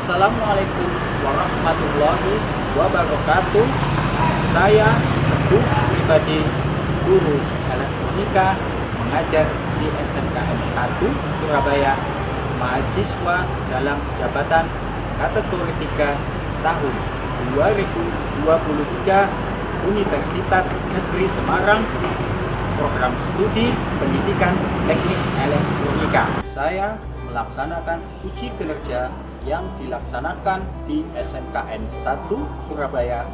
Assalamualaikum warahmatullahi wabarakatuh. Saya Teguh Pribadi, guru elektronika, mengajar di SMKN 1 Surabaya, mahasiswa dalam jabatan kategori 3 tahun 2023 Universitas Negeri Semarang, program studi pendidikan teknik elektronika. Saya melaksanakan uji kinerja yang dilaksanakan di SMKN 1 Surabaya,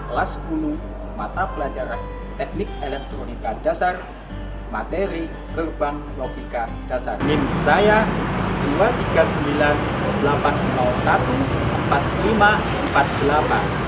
kelas 10, mata pelajaran teknik elektronika dasar, materi gerbang logika dasar. NIM saya 239801454.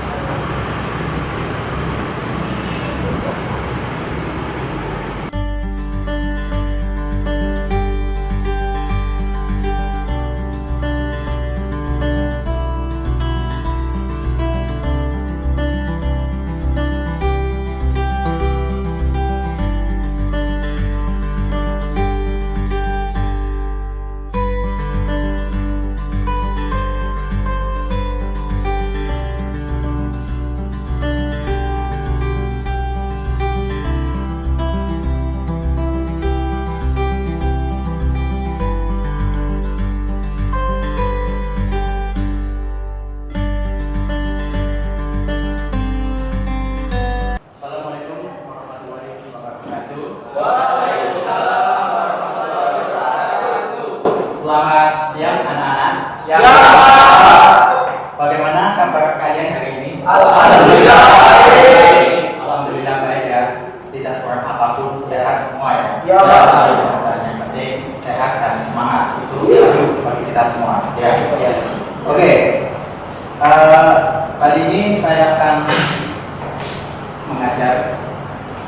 Selamat siang anak-anak. Siang. Bagaimana kabar kalian hari ini? Alhamdulillah baik. Alhamdulillah baik ya. Tidak kurang apapun, sehat semua ya. Ya. Dan yang penting sehat dan semangat itu bagi kita semua. Ya. Oke. Kali ini saya akan mengajar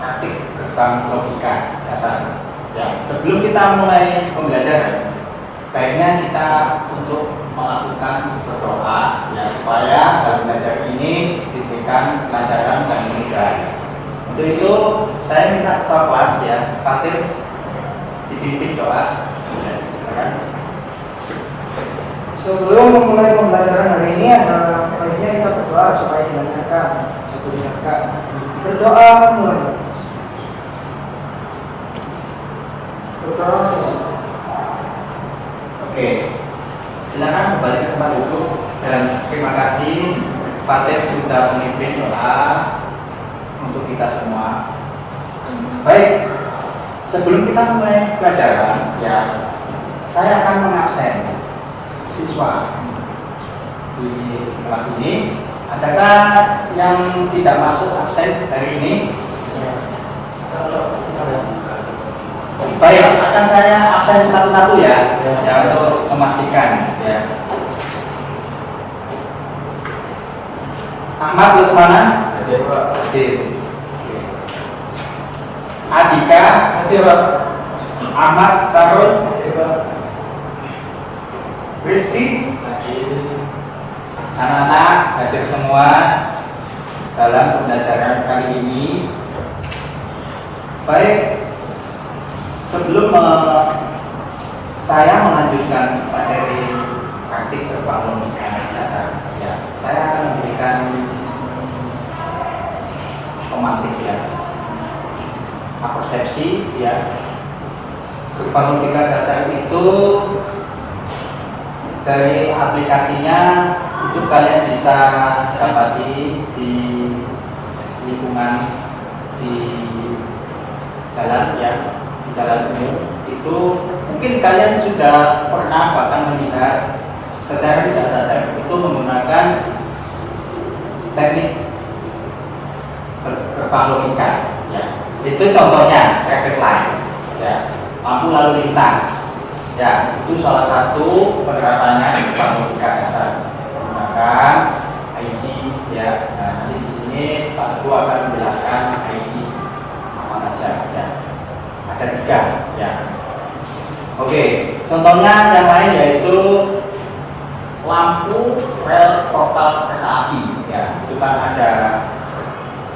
praktik gerbang logika dasar. Ya. Sebelum kita mulai pembelajaran, baiknya kita untuk melakukan berdoa ya, supaya dalam belajar ini diberikan kelancaran dan kemudahan. Untuk itu saya minta ketua kelas ya, Fatir, dipimpin doa. Sebelum memulai pembelajaran hari ini, baiknya kita berdoa supaya dilancarkan, dilancarkan. Berdoa mulai. Berdoa selesai. Oke, silakan kembali ke tempat duduk dan terima kasih Fatir sudah memimpin doa untuk kita semua. Baik, sebelum kita mulai pelajaran ya, saya akan mengabsen siswa di kelas ini. Adakah yang tidak masuk absen hari ini? Baik, akan saya absen satu-satu ya, untuk memastikan ya. Ahmad Lesmana, hadir. Adika, hadir. Ahmad Sarul, hadir. Rizky, anak-anak hadir semua dalam pembelajaran kali ini. Baik, sebelum saya melanjutkan materi praktik gerbang logika dasar, ya, saya akan memberikan pemantik ya, persepsi ya. Gerbang logika dasar itu dari aplikasinya itu kalian bisa dapati di lingkungan di jalan ya, jalan umum itu mungkin kalian sudah pernah bahkan melihat secara tidak sadar itu menggunakan teknik gerbang logika ya. Itu contohnya traffic light ya, lampu lalu lintas ya, itu salah satu penerapannya gerbang logika dasar menggunakan IC ya. Nah, nanti di sini Pak Teguh akan menjelaskan IC apa saja ya. Ada 3 ya. Oke, contohnya yang lain yaitu lampu rel portal kereta api ya. Itu kan ada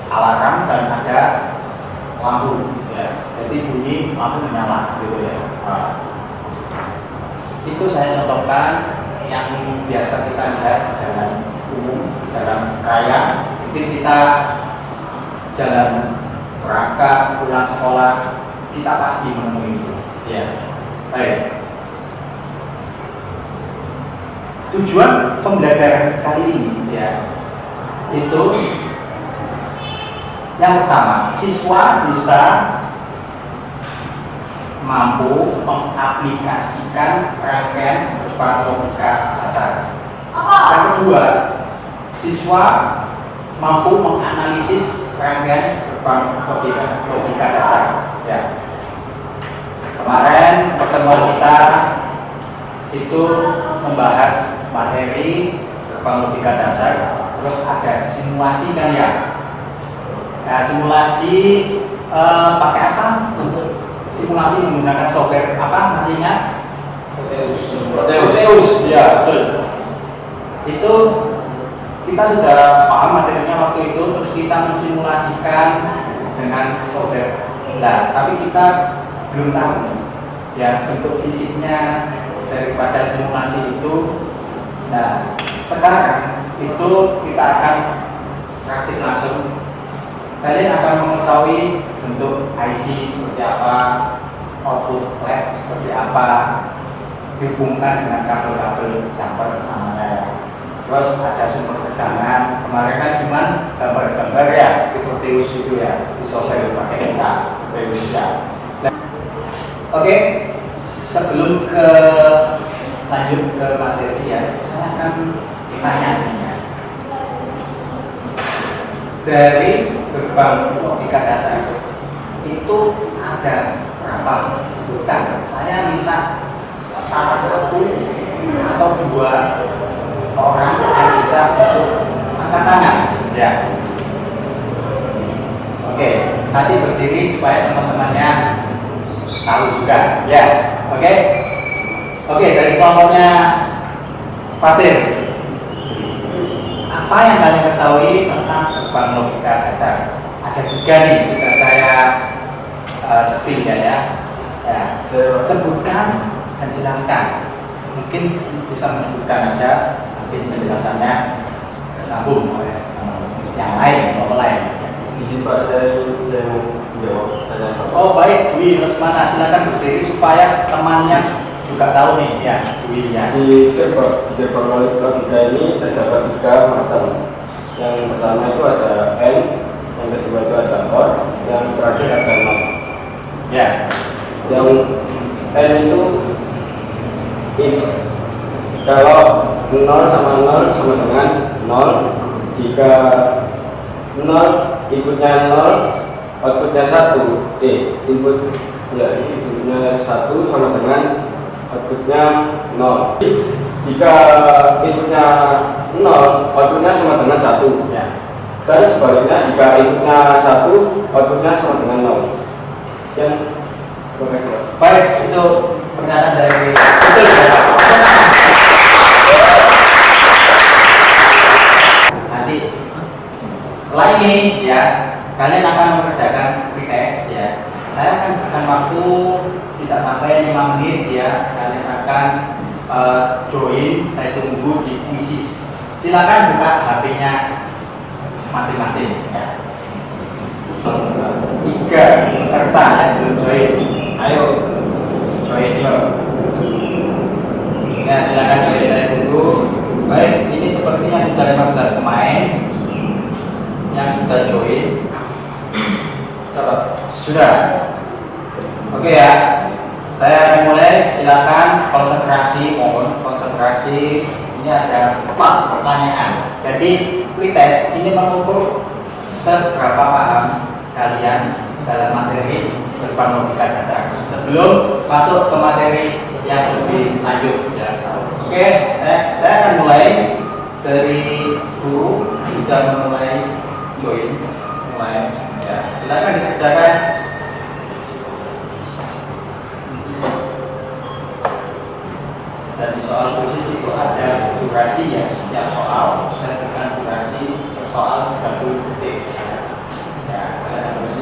alarm dan ada lampu ya. Jadi bunyi lampu menyala gitu ya. Nah, itu saya contohkan yang biasa kita lihat jalan umum, jalan raya, mungkin kita jalan berangkat pulang sekolah, kita pasti menemui itu. Ya, baik. Tujuan pembelajaran kali ini ya itu yang pertama, siswa bisa mampu mengaplikasikan rangkaian berupa logika dasar. Yang kedua, siswa mampu menganalisis rangkaian berupa logika dasar. Ya. Kemarin pertemuan kita itu membahas materi berupa logika dasar, terus ada simulasi kan ya. Nah, simulasi pakai apa untuk simulasi menggunakan software apa masih ingat? Proteus. Ya, betul. Itu kita sudah paham materinya waktu itu, terus kita mensimulasikan dengan software. Nah, tapi kita belum tahu ya bentuk fisiknya daripada simulasi itu. Nah, sekarang itu kita akan praktik langsung. Kalian akan mengetahui bentuk IC seperti apa, output LED seperti apa, dihubungkan dengan kabel-kabel jumper namanya. Terus ada sumber tegangan. Kemarin kan cuma gambar-gambar ya di Proteus itu ya, di software pakai kita Proteus ya. Oke, sebelum lanjut ke materi ya, saya akan ditanya. Dari gerbang logika dasar itu ada berapa? Sebutkan. Saya minta salah satu atau dua orang yang bisa untuk angkat tangan. Ya. Oke, nanti berdiri supaya teman-temannya tahu juga. Ya. Oke. Oke, dari kelompoknya Fatir. Apa yang kalian ketahui tentang gerbang logika dasar? Ada 3 nih, sudah saya setting ya. Sebutkan dan jelaskan. Mungkin bisa menyebutkan aja, nanti penjelasannya tersambung oleh yang lain, kelompok lain. Izin Pak, saya jawab saya. Oh baik, Dwi Lesmana, silakan berdiri supaya temannya juga tahu nih ya, Dwi ya. Di gerbang logika ini terdapat 3 macam. Yang pertama itu ada N, yang kedua itu ada OR, yang terakhir ada 0. Ya. Yang N itu ini. Kalau 0 sama 0 sama dengan 0, jika 0 inputnya 0, outputnya 1, input ya inputnya 1 sama dengan outputnya 0. Jika inputnya 0, outputnya sama dengan 1 Ya. dan sebaliknya jika inputnya 1, outputnya sama dengan 0. Sekian, terima kasih Pak. Baik, itu pernyataan dari betul ya. Nanti setelah ini ya, kalian akan mengerjakan pretest ya. Saya akan berikan waktu tidak sampai 5 menit ya. Kalian akan join, saya tunggu di quizzes. Silakan buka HP-nya masing-masing ya. 3 peserta yang belum join, ayo join yuk. Ya silakan join, saya tunggu. Baik, ini sepertinya sudah 15 pemain yang sudah join. Sudah. Oke ya. Saya akan mulai. Silakan konsentrasi, mohon konsentrasi. Ini ada 4 pertanyaan. Jadi pretest ini mengukur seberapa paham kalian dalam materi gerbang logika dasar. Sebelum masuk ke materi yang lebih lanjut ya. Oke, saya akan mulai dari guru sudah mulai join, mulai ya. Silakan dikerjakan. Dan di soal khusus itu ada durasi ya, setiap soal saya berikan durasi per soal 30 detik. Ya, kalian harus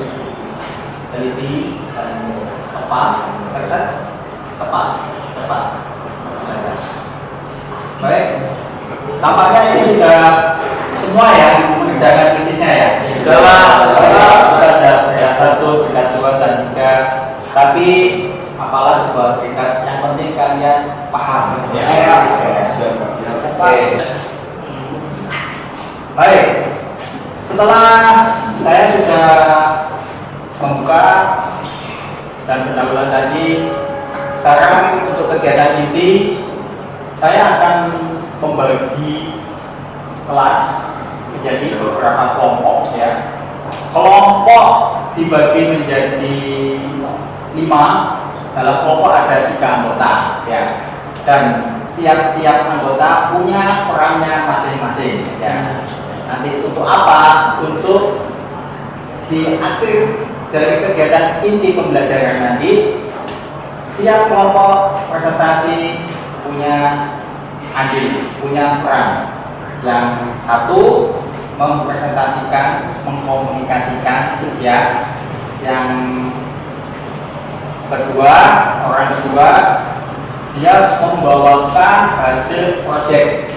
teliti dan tepat, tepat. Baik, tampaknya ini sudah semua ya mengerjakan misinya ya. Sudah ada peringkat 1, peringkat 2 dan 3. Tapi apalah sebuah peringkat, yang penting kalian paham. Ya. Baik, setelah saya sudah membuka dan pendahuluan tadi, sekarang untuk kegiatan inti saya akan membagi kelas menjadi beberapa kelompok ya. Kelompok dibagi menjadi 5. Dalam kelompok ada 3 anggota ya. Dan tiap-tiap anggota punya perannya masing-masing ya. Nanti untuk apa? Untuk di akhir dari kegiatan inti pembelajaran nanti, tiap kelompok presentasi punya andil, punya peran. Yang satu mempresentasikan, mengkomunikasikan ya. Yang kedua, orang kedua dia membawakan hasil proyek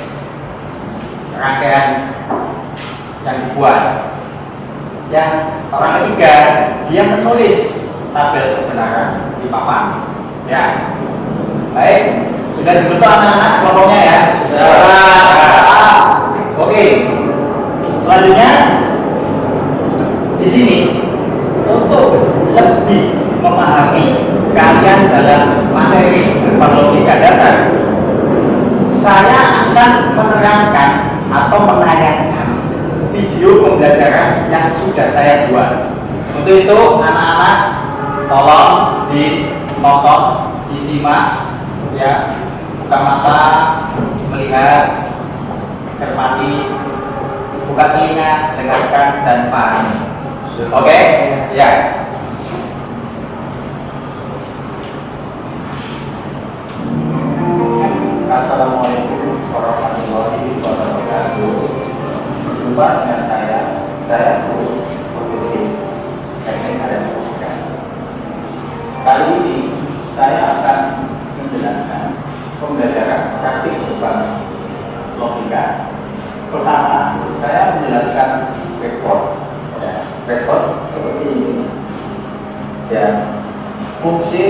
rangkaian yang dibuat. Yang orang ketiga dia menulis tabel kebenaran di papan ya. Baik, sudah dibentuk anak-anak kelompoknya ya. Sudah. Oke, selanjutnya di sini untuk lebih memahami kalian dalam materi berupa logika dasar, saya akan menerangkan atau menayangkan video pembelajaran yang sudah saya buat. Untuk itu anak-anak tolong ditonton, disimak ya, buka mata, melihat, cermati, buka telinga, dengarkan dan pahami. Oke? Ya. Assalamualaikum warahmatullahi wabarakatuh. Jumpa dengan saya Guru Pembimbing Teknik Elektronika. Kali ini saya akan menjelaskan pembelajaran praktik berupa logika. Pertama, saya menjelaskan rekod. Ya, rekod seperti ini. Ya, fungsi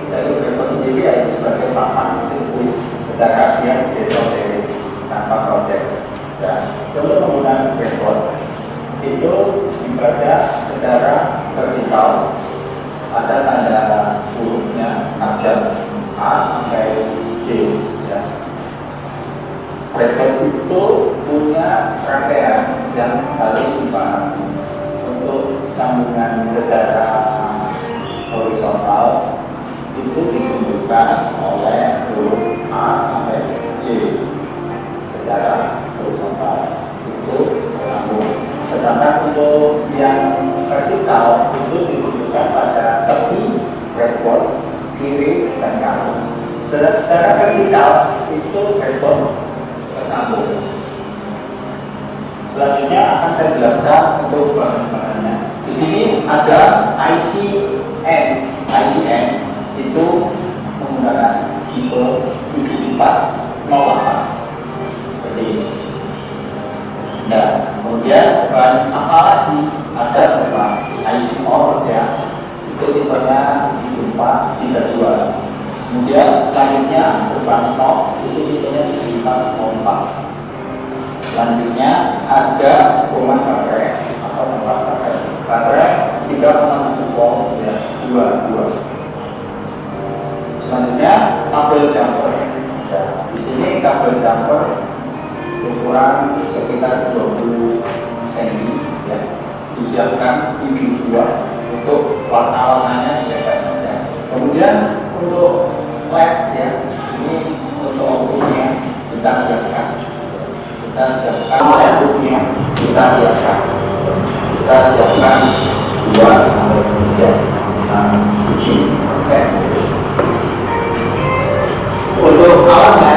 dari rekod sendiri yaitu sebagai papan sirkuit, sedangkan dia desoterik tanpa project. Ya, untuk menggunakan rekod itu dibaca secara vertikal, ada tanda hurufnya abjad A sampai J ya. Rekod itu punya rangkaian yang harus dipahami. Untuk sambungan secara horizontal itu ditunjukkan oleh huruf A sampai J secara horizontal itu sambung. Sedangkan untuk yang vertikal itu ditunjukkan pada tepi rekod kiri dan kanan. Secara vertikal itu rekod tersambung. Selanjutnya akan saya jelaskan untuk bahan-bahannya. Di sini ada ICN. ICN itu menggunakan tipe 7408 seperti ini. Nah, kemudian bahan apa lagi? Ada beberapa IC OR ya. Itu tipenya 7432. Kemudian selanjutnya berbahan NOR itu tipenya 7404. Selanjutnya ada rumah baterai atau tempat baterai 3,1 volt ya, 22. Selanjutnya kabel jumper. Ya, di sini kabel jumper ukuran sekitar 20 cm ya, disiapkan 72 untuk warna-warnanya bebas saja. Kemudian untuk LED ya, ini untuk outputnya kita siapkan outputnya kita siapkan 2 sampai 3 biji. Oke. Untuk alatnya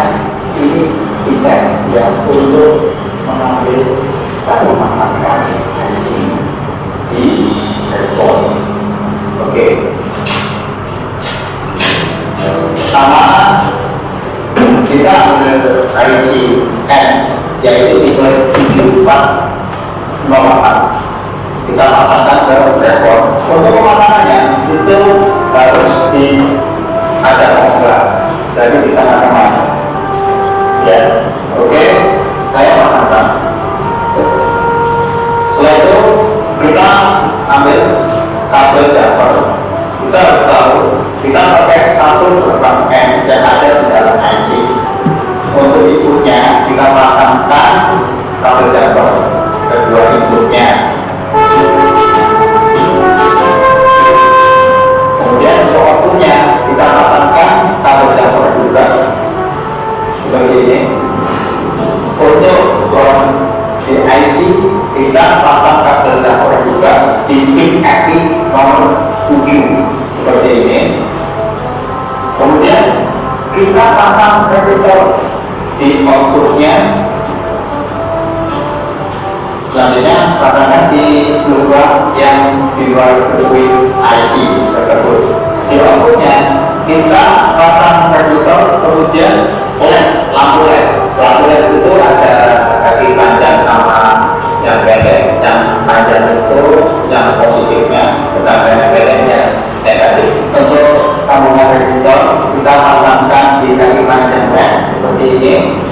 ini desain ya, untuk mengambil dan memasangkan IC di handphone. Oke. Pertama kita ambil IC N, yaitu tipe 7404. Kita pasangkan ke breadboard. Untuk pemasangannya itu harus ada ombak, jadi kita akan masuk. Ya, oke, saya pasangkan. Setelah itu kita ambil kabel jumper. Kita harus tahu kita pakai satu gerbang N yang ada di dalam IC. Untuk inputnya kita pasangkan kabel jumper kedua inputnya. Kemudian untuk outputnya kita pasangkan kabel jumper juga seperti ini. Untuk di IC kita pasang kabel jumper juga di pin API nomor 7 seperti ini. Kemudian kita pasang resistor di outputnya. Selanjutnya pasangkan di lubang yang di luar sirkuit IC tersebut. Di outputnya kita pasang resistor, kemudian lampu LED. Lampu LED itu ada kaki panjang sama yang pendek. Yang panjang itu yang positifnya, sedangkan yang pendeknya negatif. Untuk sambungan resistor kita pasangkan di kaki panjang LED seperti ini.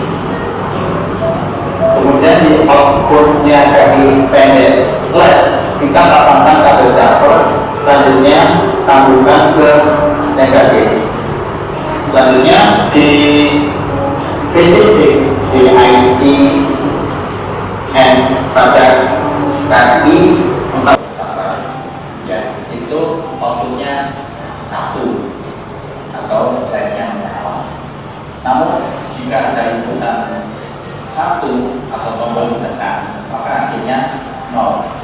Kemudian di outputnya kaki pendek LED kita pasangkan kabel jumper. Selanjutnya sambungkan ke negatif. Selanjutnya di VCC di IC N pada kaki 4 ya, itu outputnya 1 atau line-nya menyala. Namun jika ada inputan 1 atau tombol tekan, maka hasilnya 0.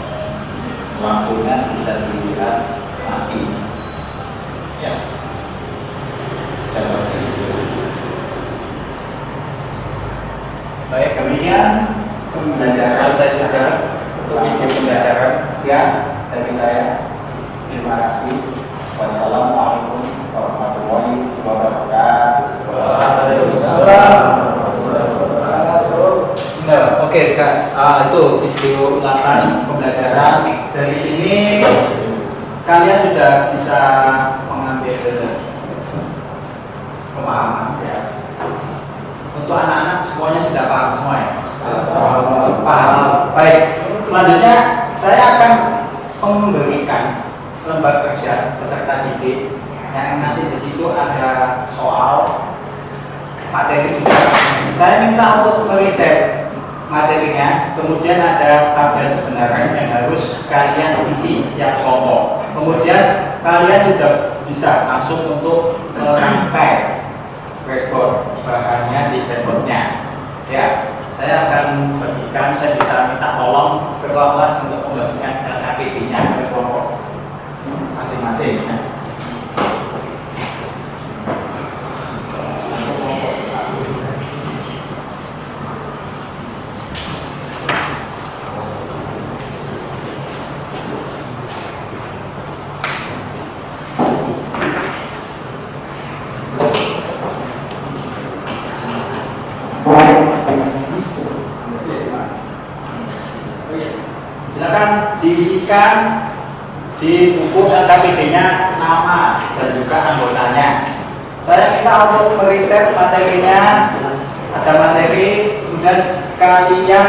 Lampunya bisa dilihat mati. Ya, seperti itu. Baik, demikian pembelajaran saya sudah untuk video pembelajaran. Ya, dari saya. Terima kasih. Wassalamualaikum warahmatullahi wabarakatuh. Waalaikumsalam. Nah, oke sekarang itu video ulasan pembelajaran. Dari sini kalian sudah bisa mengambil pemahaman ya. Untuk anak-anak semuanya sudah paham semua ya. Paham. Baik. Selanjutnya saya akan memberikan lembar kerja peserta didik yang nanti di situ ada soal materi juga. Saya minta untuk meriset materinya, kemudian ada tabel kebenaran yang harus kalian isi setiap kelompok. Kemudian kalian juga bisa langsung untuk merangkai breadboard bahannya di breadboardnya. Ya, saya akan bagikan, saya bisa minta tolong ketua kelas untuk membagikan LKPD-nya ke kelompok masing-masing. Ya. Silakan diisikan di buku LKPD-nya nama dan juga anggotanya. Saya minta untuk meriset materinya, ada materi, kemudian kalian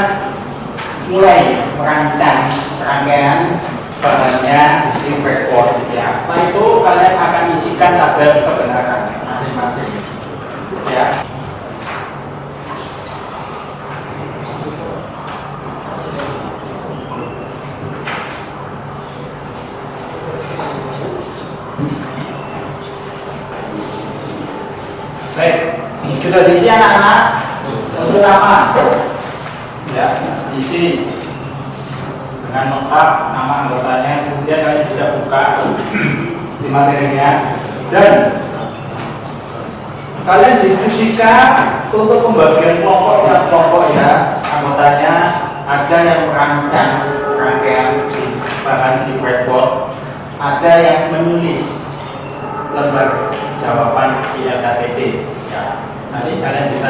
mulai merancang rangkaian bahannya di breadboard ya. Setelah itu kalian akan isikan tabel kebenaran masing-masing ya. Baik, sudah diisi anak-anak untuk nama ya, diisi dengan lengkap nama anggotanya, kemudian kalian bisa buka di materinya dan kalian diskusikan untuk pembagian kelompok ya, anggotanya ada yang merancang rangkaian bahan di breadboard, ada yang menulis lembar jawaban di LKPD ya. Nanti kalian bisa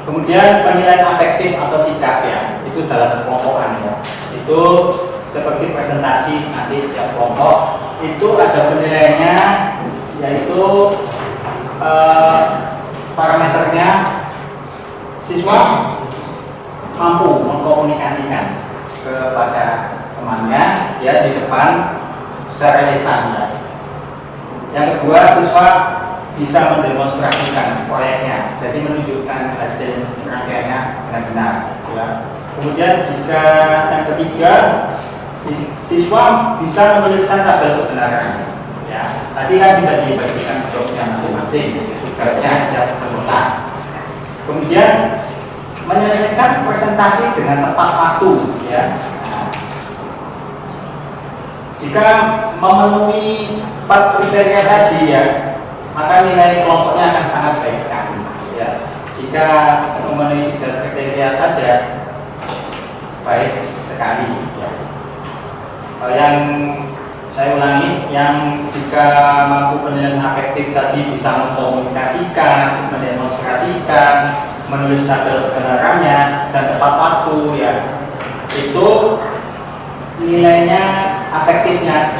Kemudian penilaian afektif atau sikap ya, itu dalam kelompokan ya. Itu seperti presentasi nanti tiap kelompok itu ada penilaiannya, yaitu parameternya siswa mampu mengkomunikasikan kepada temannya ya di depan secara lisan ya. Yang kedua, siswa bisa mendemonstrasikan proyeknya, jadi menunjukkan hasil rangkaiannya benar-benar ya. Kemudian jika yang ketiga, siswa bisa menuliskan tabel kebenaran ya. Tadi kan sudah dibagikan jobnya masing-masing, tugasnya ada peserta. Kemudian menyelesaikan presentasi dengan tepat waktu ya. Jika memenuhi 4 kriteria tadi ya, maka nilai kelompoknya akan sangat baik sekali ya. Jika memenuhi 3 kriteria saja, baik sekali ya. Yang saya ulangi, yang jika mampu penilaian afektif tadi bisa mengkomunikasikan, mendemonstrasikan, menulis tabel kebenarannya dan tepat waktu ya, itu nilainya afektifnya.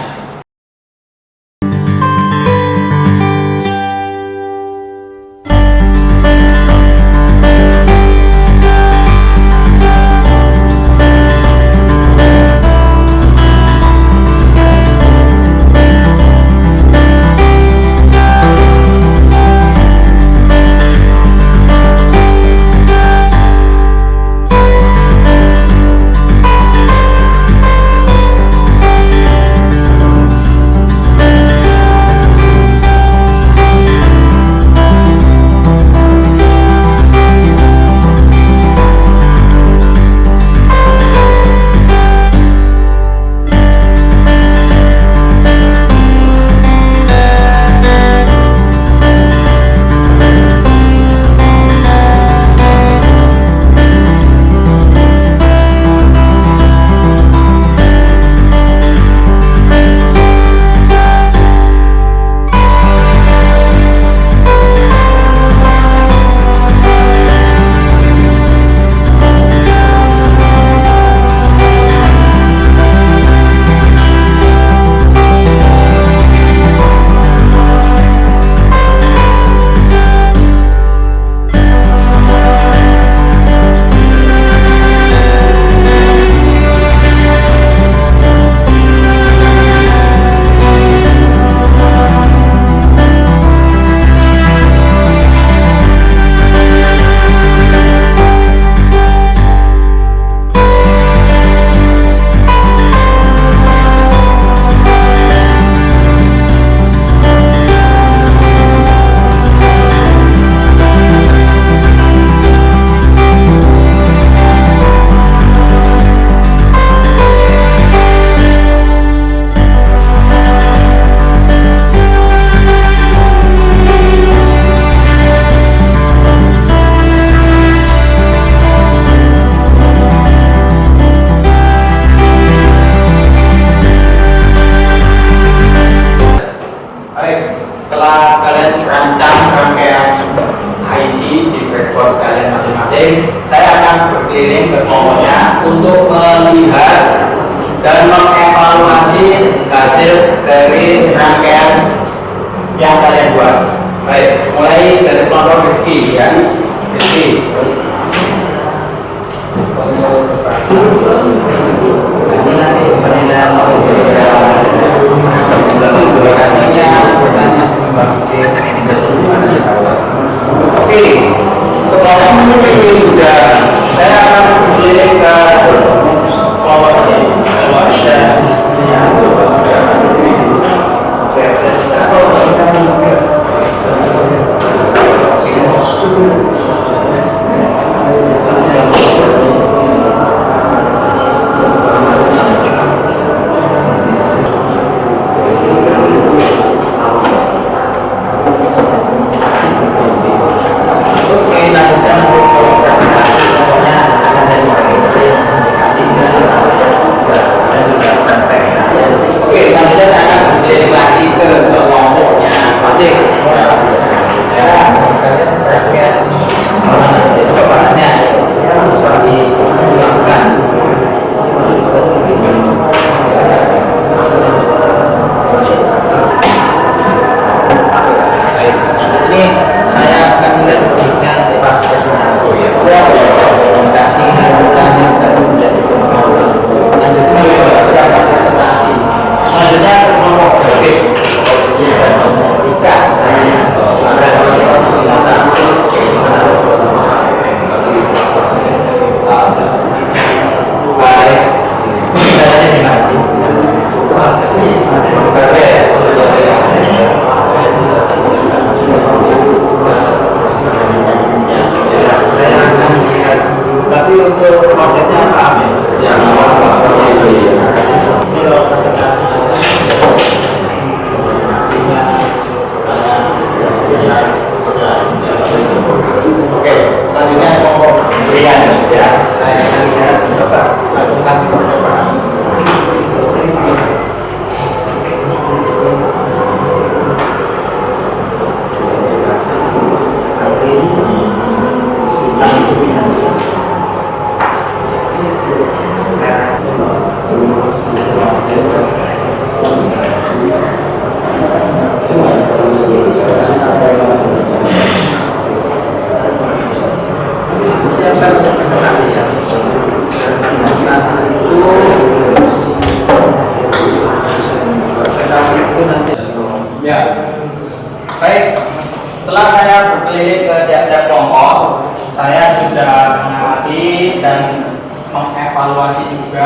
saya sudah mengamati dan mengevaluasi juga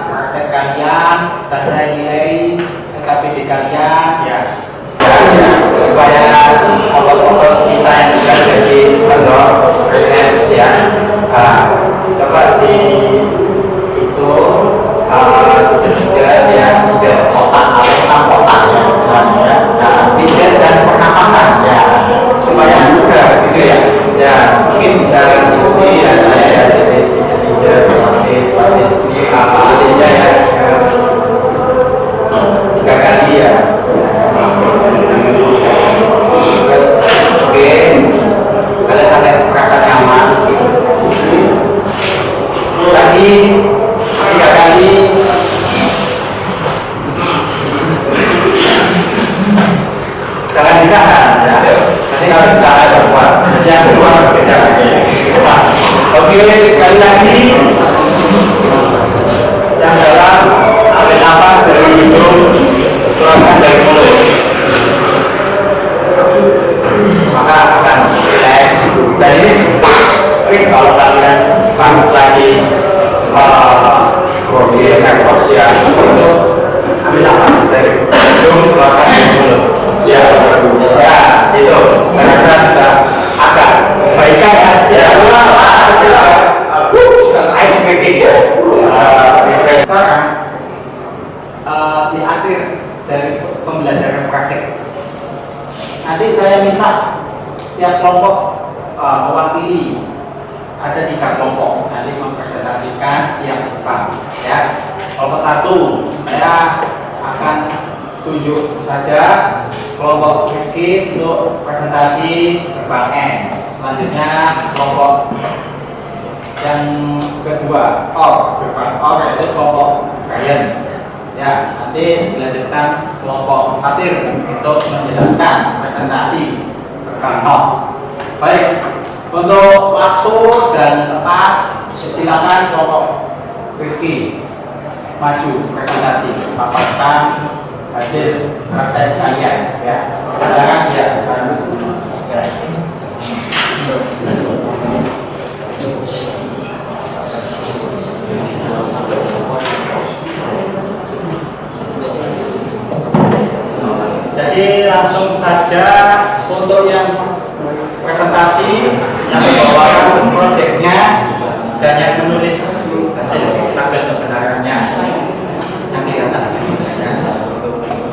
praktek kalian dan saya nilai KPD kalian ya supaya otot-otot kita yang sudah jadi kendor relax ya. Coba di itu pijat ya, pijat otak atau otak ya istilahnya ya. Pijat dan pernapasan ya supaya mudah gitu ya. Ya mungkin bisa diikuti ya saya ya, jadi pijat latih ini latihnya ya 3 kali ya. Terus oke, kalian sampai merasa nyaman. Lagi 3 kali. Jangan ditahan ya. Nanti kalau ditahan berbuat yang kedua berbeda lagi. Oke, sekali lagi yang dalam ambil nafas dari hidung, keluarkan dari mulut, maka akan relax. Dan ini kalau kalian pas lagi body nervous ya, itu ambil nafas dari hidung, keluarkan dari mulut. Ya, itu saya rasa sudah agak baik ya. Silakan. Ice breaking ya. Sekarang di akhir dari pembelajaran praktek, nanti saya minta tiap kelompok mewakili, ada 3 kelompok nanti mempresentasikan yang depan ya. Kelompok 1 saya akan tunjuk saja kelompok Rizky untuk presentasi gerbang N. Selanjutnya kelompok yang kedua gerbang OR yaitu kelompok Brian ya. Nanti dilanjutkan kelompok Fatir untuk menjelaskan presentasi gerbang O. Baik, untuk waktu dan tempat silakan kelompok Rizky maju presentasi paparkan hasil praktek kalian ya. Silakan ya. Jadi langsung saja untuk yang presentasi yang membawakan proyeknya dan yang menulis hasil tabel kebenarannya yang kelihatan.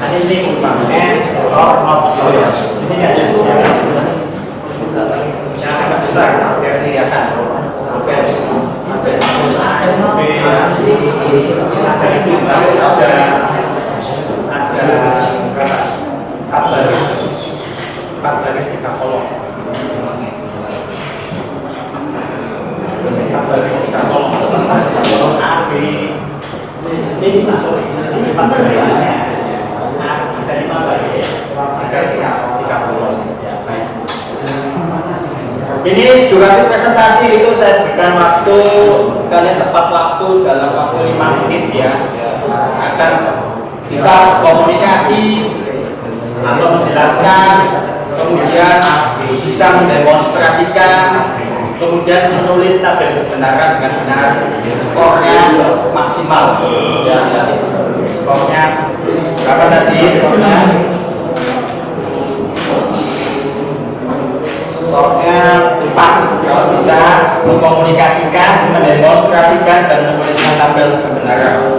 Nah, ini umpamanya not di sini aja yang agak besar biar kelihatan. Oke, ada itu ada 4 baris 3 kolom. 4 baris 3 kolom. Kolom A, B, ini masuk ini 4 baris. Ada 5 baris, 3 kolom. Ini durasi presentasi itu saya berikan waktu kalian tepat waktu dalam waktu 5 menit ya, akan bisa komunikasi atau menjelaskan, kemudian bisa mendemonstrasikan, kemudian menulis tabel kebenaran dengan benar, skornya maksimal ya. Skornya berapa tadi skornya? Skornya 4 kalau bisa mengkomunikasikan, mendemonstrasikan dan menuliskan tabel kebenaran.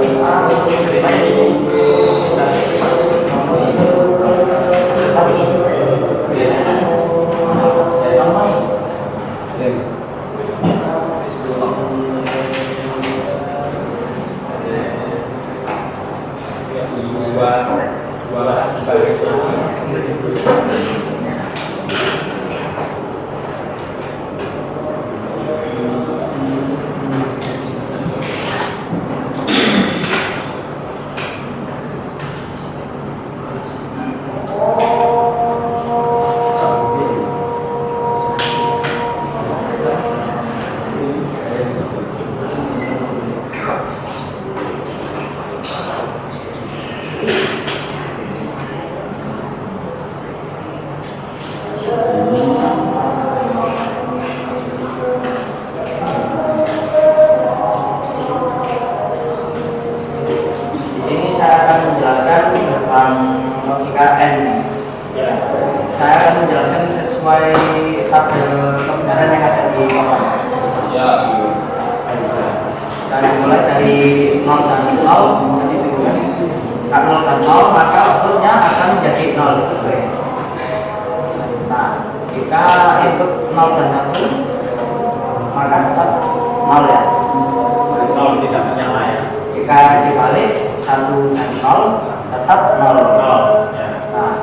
logika N. Ya. Saya akan menjelaskan sesuai tabel kebenaran yang ada di bawah. Ya. Saya mulai dari 0 dan 0 nanti turun. Kalau 0 dan 0 maka outputnya akan menjadi 0. Nah, jika input 0 dan 1 maka tetap 0 ya. 0 tidak menyala ya. Jika dibalik 1 dan 0 tetap 0. 0 ya. Nah,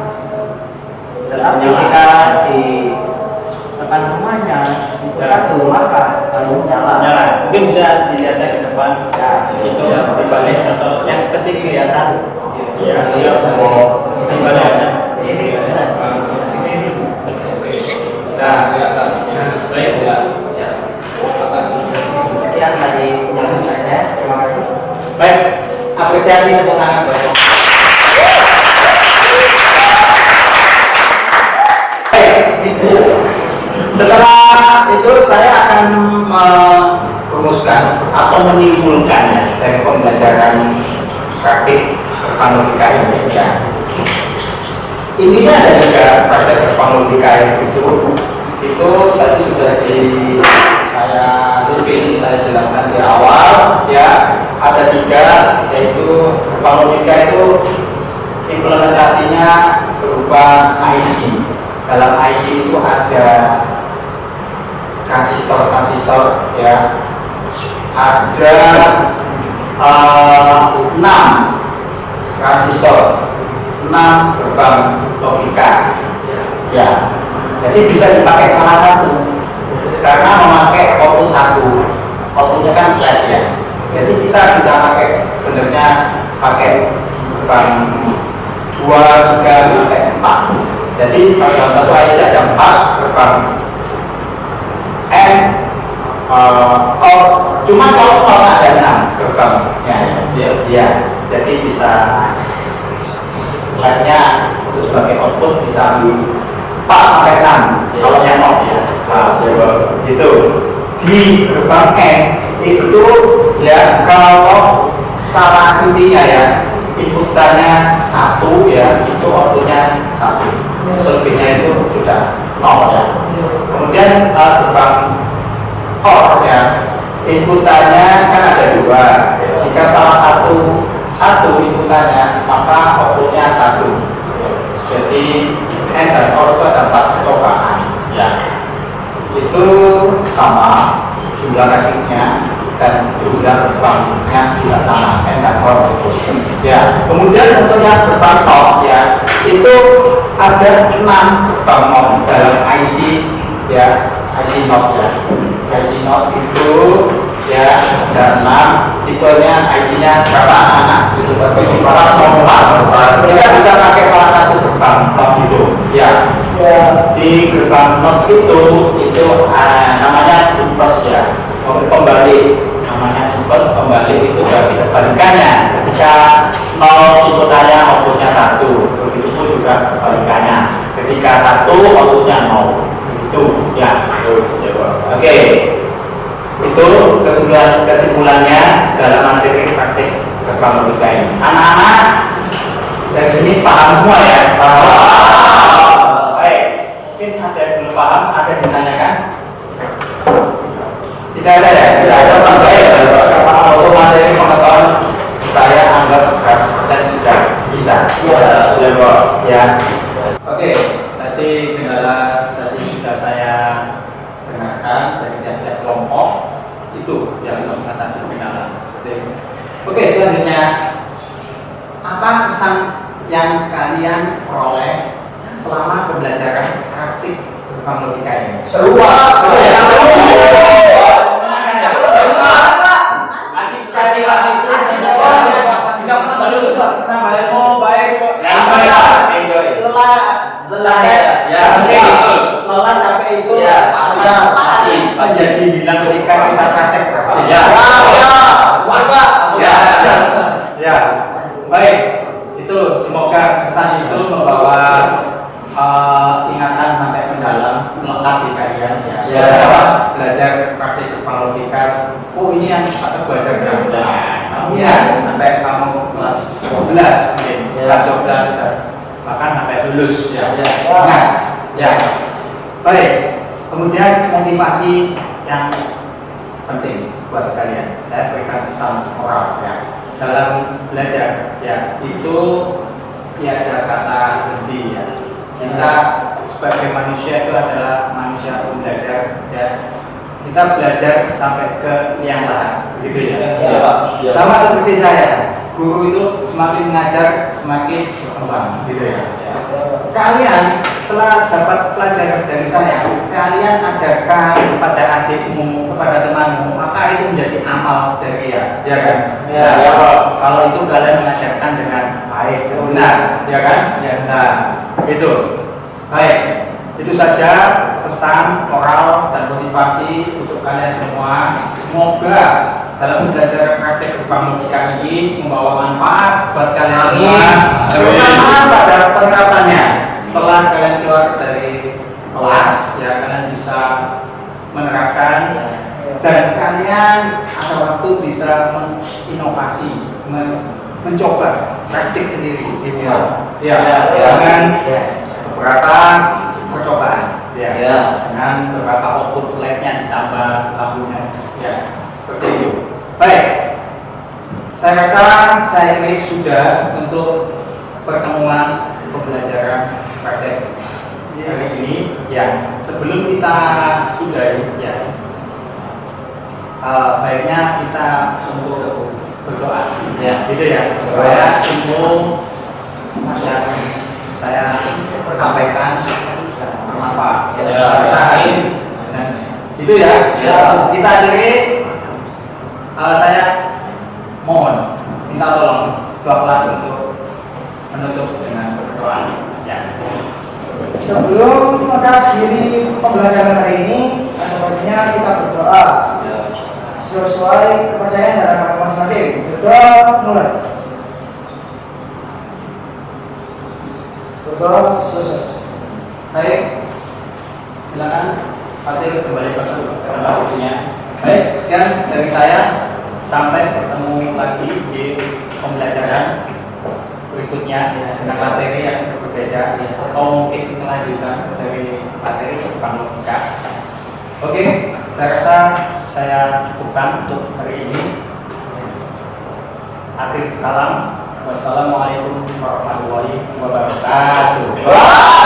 tetapi jika ditekan semuanya input 1 maka baru nyala. Menyala. Mungkin bisa dilihat ke depan. Ya, Itu dibalik atau yang ketik kelihatan. Ya. Dibalik aja. Nah, baik. Siap. sekian dari penjelasan saya. Terima kasih. Baik, apresiasi tepuk tangan buat Bapak. Setelah itu saya akan merumuskan atau menyimpulkan dari pembelajaran praktik logika ini. Ya. Intinya ada tiga praktek logika itu tadi sudah saya jelaskan di awal ya. Ada tiga, yaitu logika itu implementasinya berupa IC. Dalam IC itu ada transistor ya, ada 6 transistor, 6 gerbang logika ya. Jadi bisa dipakai salah satu karena memakai output satu, outputnya kan flat ya. Jadi kita bisa pakai benernya pakai gerbang 2, 3 sampai 4. Jadi dalam satu IC ada 4 gerbang N. Cuma kalau ada 6 gerbangnya ya. Jadi bisa flatnya untuk sebagai output bisa 4 sampai 6 kalau yang off ya. Nah, itu di gerbang N itu ya, kalau salah intinya ya, inputannya 1 ya, itu outputnya 1, selebihnya itu sudah 0 ya. Kemudian gerbang OR ya, inputannya kan ada 2, jika salah satu inputannya maka outputnya 1. Jadi N dan OR itu ada 4 cobakan ya, itu sama jumlah ratingnya dan jumlah gerbangnya juga sama, N dan OR ya. Kemudian untuk yang gerbang top ya, itu ada 6 gerbang mod dalam IC ya, IC not ya. IC not itu ya ada 6, tipenya IC-nya berapa anak itu berapa nomor, kita bisa pakai salah satu gerbang not itu ya. Di gerbang not itu namanya inverse ya, pembalik, namanya inverse, pembalik itu berarti kebalikannya. Ketika 0 inputannya outputnya 1, begitu pun juga kebalikannya. Ketika 1 outputnya 0 itu ya. Oke. Itu kesimpulannya dalam materi praktik gerbang logika ini. Anak-anak dari sini paham semua ya? Baik. Mungkin ada yang belum paham, ada yang ditanyakan? Tidak ada ya? Tidak ada. Baik. Untuk materi pengetahuan saya anggap 100% sudah bisa. Ya. Oke. Tadi kendala tadi sudah saya dengarkan dari tiap-tiap kelompok itu yang mengatasi kendala. Oke, selanjutnya apa kesan yang kalian peroleh selama pembelajaran praktik gerbang logika ini? Seru Pak. Asik. Bisa menambah dulu Pak. Nambah ilmu baik kok. Lelah ya. Lelah capek itu Ya, bisa pasti. menjadi bilang ketika kita praktek praktik. Ya. Ya, baik. Itu semoga kesan itu membawa ingatan sampai mendalam, melekat di kalian ya. Ya. Belajar praktik gerbang logika. Oh ini yang atau belajar gambar. Ya. Sampai kamu kelas 12 mungkin, kelas 12 sudah bahkan sampai lulus ya. Ya. Nah, ya. Baik. Kemudian motivasi yang penting buat kalian. Saya berikan pesan moral ya. Dalam belajar ya, itu tiada kata henti ya. Kita sebagai manusia itu adalah manusia belajar ya. Kita belajar sampai ke liang lahat, begitu ya. Ya. Ya. Sama seperti saya, guru itu semakin mengajar semakin berkembang, gitu ya. Kalian setelah dapat pelajaran dari saya, kalian ajarkan kepada adikmu, kepada temanmu, maka itu menjadi amal jariah, ya kan? Ya. Nah, kalau itu kalian mengajarkan dengan baik, benar, ya kan? Ya. Nah, itu baik. Itu saja pesan moral dan motivasi untuk kalian semua. Semoga dalam belajar praktek berbang logika ini membawa manfaat buat kalian semua, terutama pada penerapannya. Setelah kalian keluar dari kelas, ya kalian bisa menerapkan dan kalian ada waktu bisa menginovasi, mencoba praktik sendiri, gitu ya. Ya. Dengan Ya. beberapa percobaan ya, Ya. dengan beberapa output labnya ditambah lampunya ya, seperti itu. Baik, saya rasa saya ini sudah untuk pertemuan pembelajaran praktek hari ini ya. Sebelum kita sudahi ya, baiknya kita untuk berdoa Ya. gitu ya, supaya ilmu yang saya sampaikan bermanfaat. Ya. Nah, itu ya. Ya. Kita akhiri. Saya mohon minta tolong ketua kelas untuk menutup dengan berdoa. Ya. Sebelum mengakhiri pembelajaran hari ini, sepertinya kita berdoa sesuai kepercayaan dan agama masing-masing. Berdoa mulai. Berdoa selesai. Baik, silakan Fatir kembali ke waktunya. Baik, sekian dari saya. Sampai ketemu lagi di pembelajaran berikutnya dengan materi yang berbeda atau mungkin kelanjutan dari materi berbang logika. Oke, saya rasa saya cukupkan untuk hari ini. Akhir kalam. Wassalamualaikum warahmatullahi wabarakatuh.